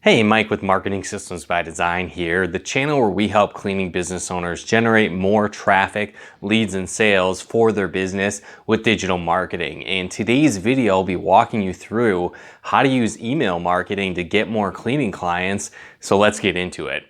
Hey, Mike with Marketing Systems by Design here, the channel where we help cleaning business owners generate more traffic, leads, and sales for their business with digital marketing. In today's video, I'll be walking you through how to use email marketing to get more cleaning clients. So let's get into it.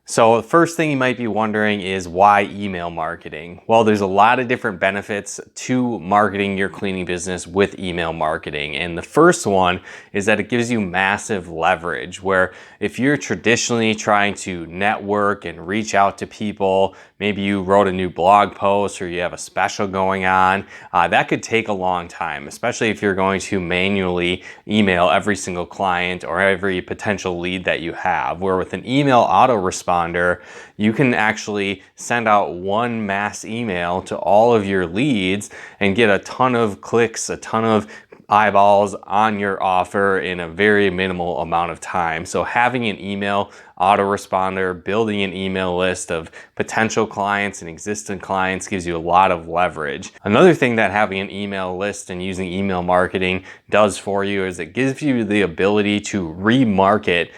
So the first thing you might be wondering is why email marketing? Well, there's a lot of different benefits to marketing your cleaning business with email marketing. And the first one is that it gives you massive leverage, where if you're traditionally trying to network and reach out to people, maybe you wrote a new blog post or you have a special going on, that could take a long time, especially if you're going to manually email every single client or every potential lead that you have. Where with an email autoresponder, you can actually send out one mass email to all of your leads and get a ton of clicks, a ton of eyeballs on your offer in a very minimal amount of time. So having an email autoresponder, building an email list of potential clients and existing clients gives you a lot of leverage. Another thing that having an email list and using email marketing does for you is it gives you the ability to remarket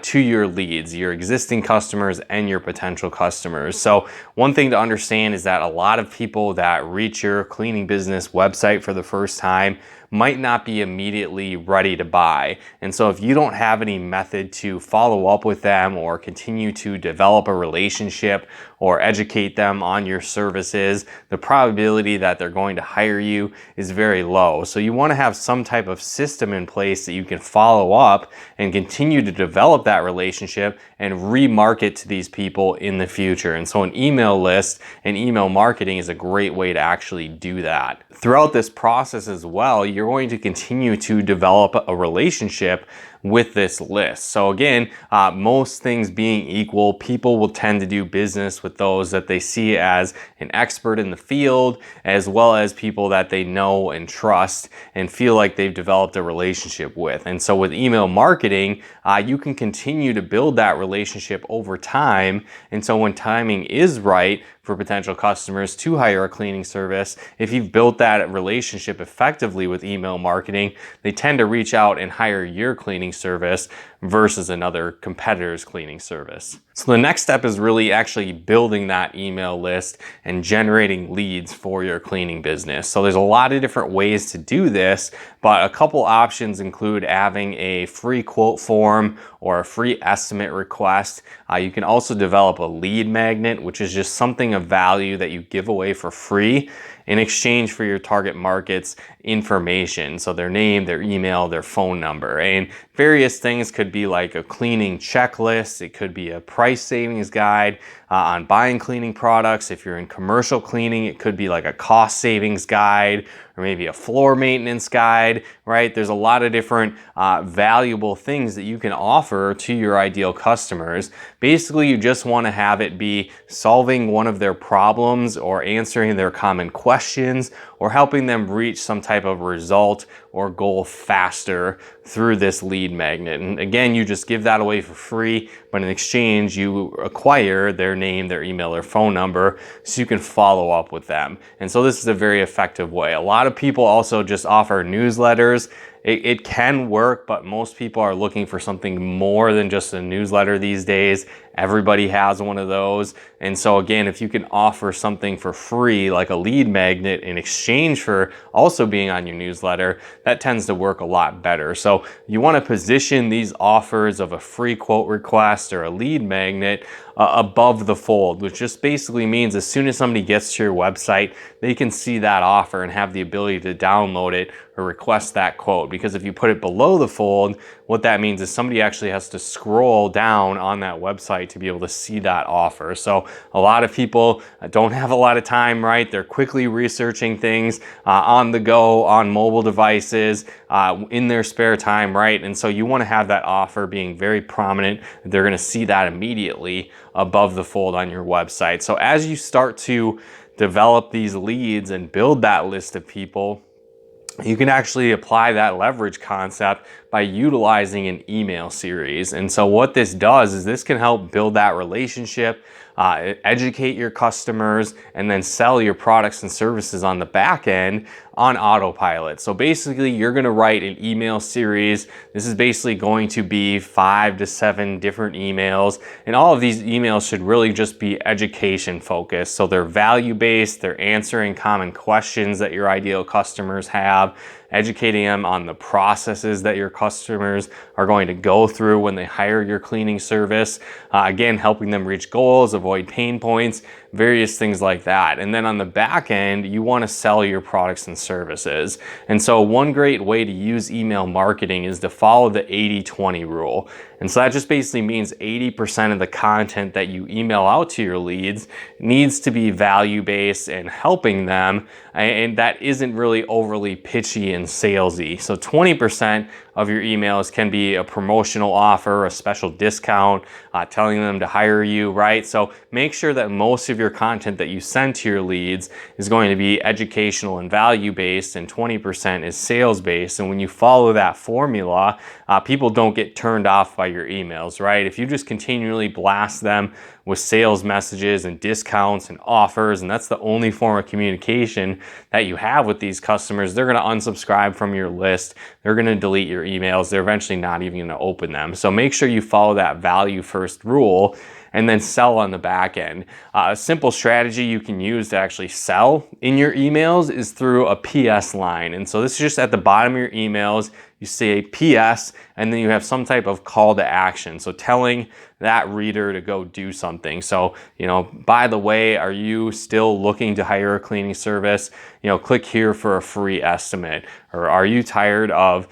to your leads, your existing customers and your potential customers. So one thing to understand is that a lot of people that reach your cleaning business website for the first time might not be immediately ready to buy. And so if you don't have any method to follow up with them or continue to develop a relationship or educate them on your services, the probability that they're going to hire you is very low. So you want to have some type of system in place that you can follow up and continue to develop that relationship and remarket to these people in the future. And so an email list and email marketing is a great way to actually do that. Throughout this process as well, you're going to continue to develop a relationship with this list. So again, most things being equal, people will tend to do business with those that they see as an expert in the field, as well as people that they know and trust and feel like they've developed a relationship with. And so with email marketing, you can continue to build that relationship over time. And so when timing is right for potential customers to hire a cleaning service, if you've built that relationship effectively with email marketing, they tend to reach out and hire your cleaning service versus another competitor's cleaning service. So the next step is really actually building that email list and generating leads for your cleaning business. So there's a lot of different ways to do this, but a couple options include having a free quote form or a free estimate request. You can also develop a lead magnet, which is just something of value that you give away for free in exchange for your target market's information. So their name, their email, their phone number, and various things could be like a cleaning checklist. It could be a price savings guide on buying cleaning products. If you're in commercial cleaning, it could be like a cost savings guide or maybe a floor maintenance guide, right? There's a lot of different valuable things that you can offer to your ideal customers. Basically, you just want to have it be solving one of their problems or answering their common questions or helping them reach some type of result or goal faster through this lead magnet. And again, you just give that away for free, but in exchange, you acquire their name, their email, their phone number, so you can follow up with them. And so this is a very effective way. A lot of people also just offer newsletters. It can work, but most people are looking for something more than just a newsletter these days. Everybody has one of those. And so again, if you can offer something for free, like a lead magnet in exchange for also being on your newsletter, that tends to work a lot better. So you want to position these offers of a free quote request or a lead magnet above the fold, which just basically means as soon as somebody gets to your website, they can see that offer and have the ability to download it or request that quote. Because if you put it below the fold, what that means is somebody actually has to scroll down on that website to be able to see that offer. So a lot of people don't have a lot of time, right? They're quickly researching things on the go, on mobile devices, in their spare time, right? And so you want to have that offer being very prominent. They're going to see that immediately above the fold on your website. So as you start to develop these leads and build that list of people, you can actually apply that leverage concept by utilizing an email series. And so what this does is this can help build that relationship, educate your customers, and then sell your products and services on the back end on autopilot. So basically you're going to write an email series. This is basically going to be 5 to 7 different emails, and all of these emails should really just be education focused. So they're value based, they're answering common questions that your ideal customers have, educating them on the processes that your customers are going to go through when they hire your cleaning service. Again, helping them reach goals, avoid pain points, various things like that. And then on the back end, you want to sell your products and services. And so one great way to use email marketing is to follow the 80-20 rule. And so that just basically means 80% of the content that you email out to your leads needs to be value-based and helping them, and that isn't really overly pitchy and salesy. So 20% of your emails can be a promotional offer, a special discount, telling them to hire you, right? So make sure that most of your content that you send to your leads is going to be educational and value-based, and 20% is sales-based. And when you follow that formula, people don't get turned off by your emails, right? If you just continually blast them with sales messages and discounts and offers, and that's the only form of communication that you have with these customers, they're going to unsubscribe from your list. They're going to delete your emails. They're eventually not even going to open them. So make sure you follow that value first rule and then sell on the back end. A simple strategy you can use to actually sell in your emails is through a PS line. And so this is just at the bottom of your emails, you say PS, and then you have some type of call to action. So telling that reader to go do something. So, by the way, are you still looking to hire a cleaning service? Click here for a free estimate. Or are you tired of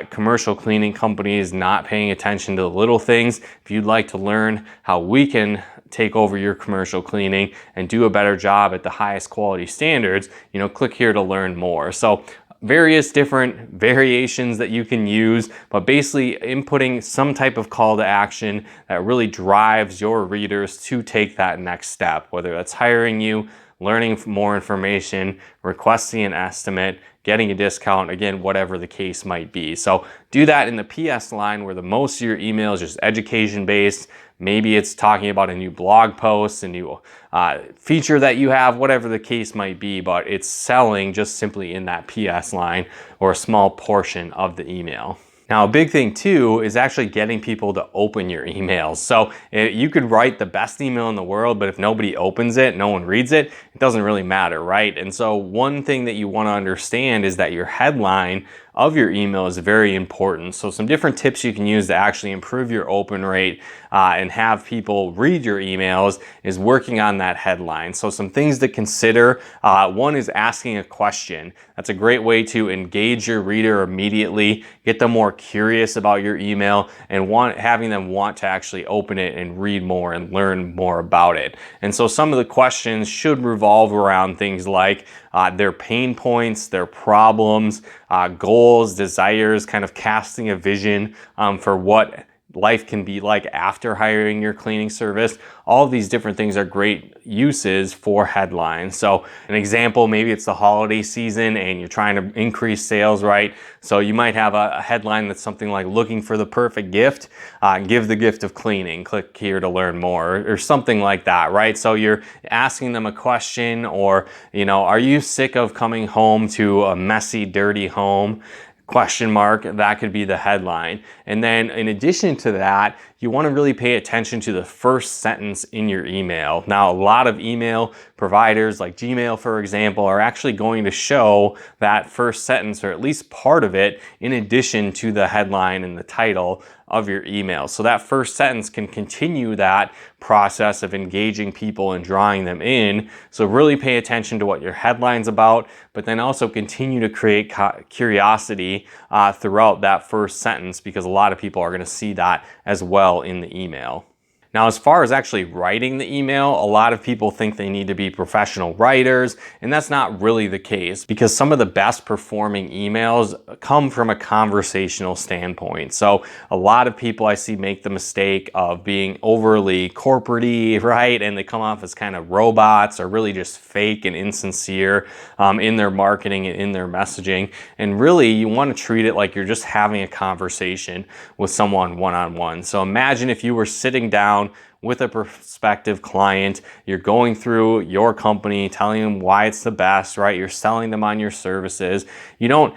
commercial cleaning companies not paying attention to the little things? If you'd like to learn how we can take over your commercial cleaning and do a better job at the highest quality standards, click here to learn more. So various different variations that you can use, but basically inputting some type of call to action that really drives your readers to take that next step, whether that's hiring you, learning more information, requesting an estimate, getting a discount, again, whatever the case might be. So do that in the PS line where the most of your email is just education based. Maybe it's talking about a new blog post, a new feature that you have, whatever the case might be, but it's selling just simply in that PS line or a small portion of the email. Now, a big thing too is actually getting people to open your emails. So you could write the best email in the world, but if nobody opens it, no one reads it, it doesn't really matter, right? And so one thing that you want to understand is that your headline of your email is very important. So some different tips you can use to actually improve your open rate and have people read your emails is working on that headline. So some things to consider. One is asking a question. That's a great way to engage your reader immediately, get them more curious about your email, and having them want to actually open it and read more and learn more about it. And so some of the questions should revolve around things like their pain points, their problems, goals, desires, kind of casting a vision for what life can be like after hiring your cleaning service. All of these different things are great uses for headlines. So an example, maybe it's the holiday season and you're trying to increase sales, right? So you might have a headline that's something like looking for the perfect gift, give the gift of cleaning, click here to learn more, or something like that, right? So you're asking them a question, or, are you sick of coming home to a messy, dirty home? Question mark, that could be the headline. And then in addition to that, you want to really pay attention to the first sentence in your email. Now, a lot of email providers like Gmail, for example, are actually going to show that first sentence, or at least part of it, in addition to the headline and the title of your email. So that first sentence can continue that process of engaging people and drawing them in. So really pay attention to what your headline's about, but then also continue to create curiosity throughout that first sentence, because a lot of people are going to see that as well in the email. Now, as far as actually writing the email, a lot of people think they need to be professional writers, and that's not really the case because some of the best performing emails come from a conversational standpoint. So a lot of people I see make the mistake of being overly corporate-y, right? And they come off as kind of robots or really just fake and insincere in their marketing and in their messaging. And really, you want to treat it like you're just having a conversation with someone one-on-one. So imagine if you were sitting down with a prospective client, you're going through your company, telling them why it's the best, right? You're selling them on your services. You don't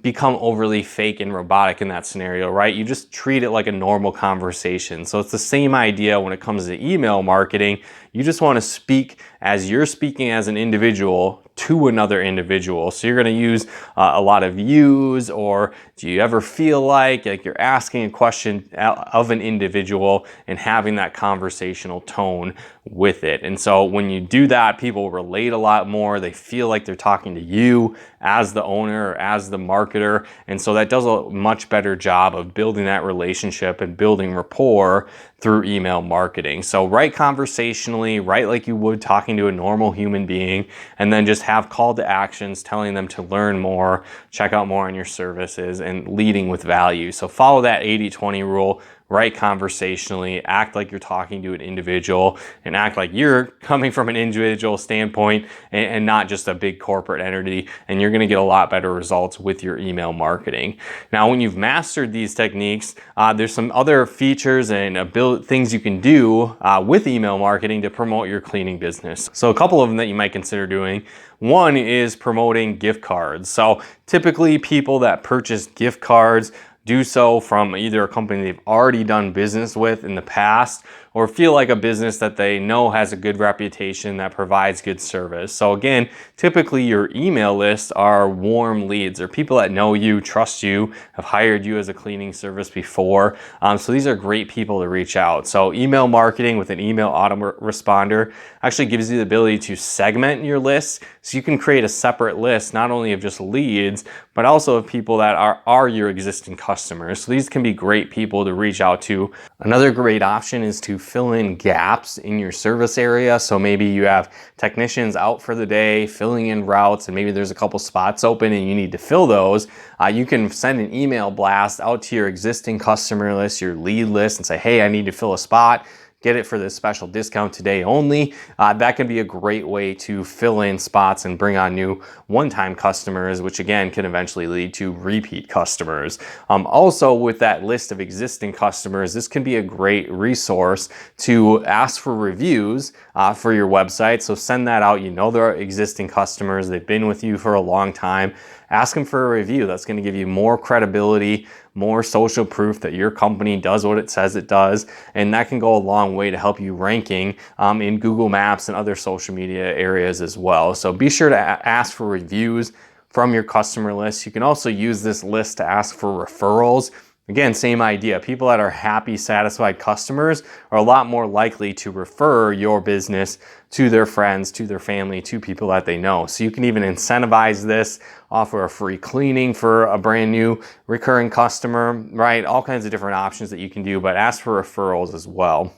become overly fake and robotic in that scenario, right? You just treat it like a normal conversation. So it's the same idea when it comes to email marketing. You just want to speak as you're speaking as an individual to another individual. So you're going to use a lot of yous, or do you ever feel like you're asking a question of an individual and having that conversational tone with it. And so when you do that, people relate a lot more. They feel like they're talking to you as the owner or as the marketer. And so that does a much better job of building that relationship and building rapport through email marketing. So write conversationally, write like you would talking to a normal human being, and then just have call to actions telling them to learn more, check out more on your services, and leading with value. So follow that 80-20 rule. Write conversationally, act like you're talking to an individual, and act like you're coming from an individual standpoint and not just a big corporate entity, and you're gonna get a lot better results with your email marketing. Now, when you've mastered these techniques, there's some other features and things you can do with email marketing to promote your cleaning business. So a couple of them that you might consider doing. One is promoting gift cards. So typically people that purchase gift cards do so from either a company they've already done business with in the past, or feel like a business that they know has a good reputation that provides good service. So again, typically your email lists are warm leads, or people that know you, trust you, have hired you as a cleaning service before. So these are great people to reach out. So email marketing with an email autoresponder actually gives you the ability to segment your lists. So you can create a separate list, not only of just leads, but also of people that are your existing customers. So these can be great people to reach out to. Another great option is to fill in gaps in your service area. So maybe you have technicians out for the day filling in routes, and maybe there's a couple spots open and you need to fill those. You can send an email blast out to your existing customer list, your lead list, and say, hey, I need to fill a spot. Get it for this special discount today only. That can be a great way to fill in spots and bring on new one-time customers, which again can eventually lead to repeat customers. Also, with that list of existing customers, this can be a great resource to ask for reviews for your website. So send that out. You know they're existing customers. They've been with you for a long time. Ask them for a review. That's going to give you more credibility, more social proof that your company does what it says it does, and that can go a long way to help you ranking in Google Maps and other social media areas as well. So be sure to ask for reviews from your customer list. You can also use this list to ask for referrals. Again, same idea. People that are happy, satisfied customers are a lot more likely to refer your business to their friends, to their family, to people that they know. So you can even incentivize this, offer a free cleaning for a brand new recurring customer, right? All kinds of different options that you can do, but ask for referrals as well.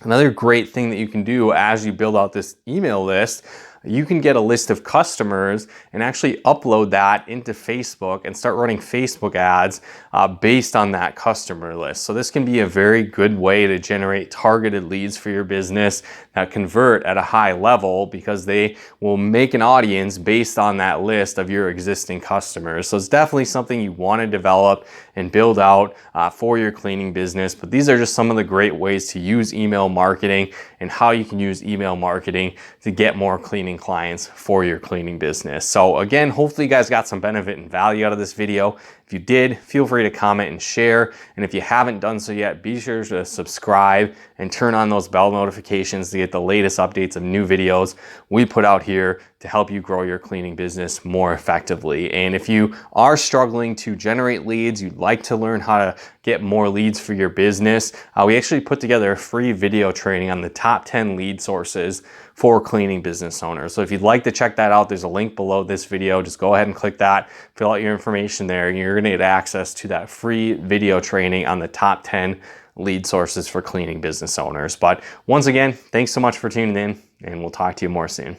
Another great thing that you can do as you build out this email list, you can get a list of customers and actually upload that into Facebook and start running Facebook ads based on that customer list. So this can be a very good way to generate targeted leads for your business that convert at a high level, because they will make an audience based on that list of your existing customers. So it's definitely something you want to develop and build out for your cleaning business. But these are just some of the great ways to use email marketing and how you can use email marketing to get more cleaning clients for your cleaning business. So again, hopefully you guys got some benefit and value out of this video. If you did, feel free to comment and share. And if you haven't done so yet, be sure to subscribe and turn on those bell notifications to get the latest updates of new videos we put out here to help you grow your cleaning business more effectively. And if you are struggling to generate leads, you'd like to learn how to get more leads for your business, we actually put together a free video training on the top 10 lead sources for cleaning business owners. So if you'd like to check that out, there's a link below this video. Just go ahead and click that, fill out your information there, and you're gonna get access to that free video training on the top 10 lead sources for cleaning business owners. But once again, thanks so much for tuning in, and we'll talk to you more soon.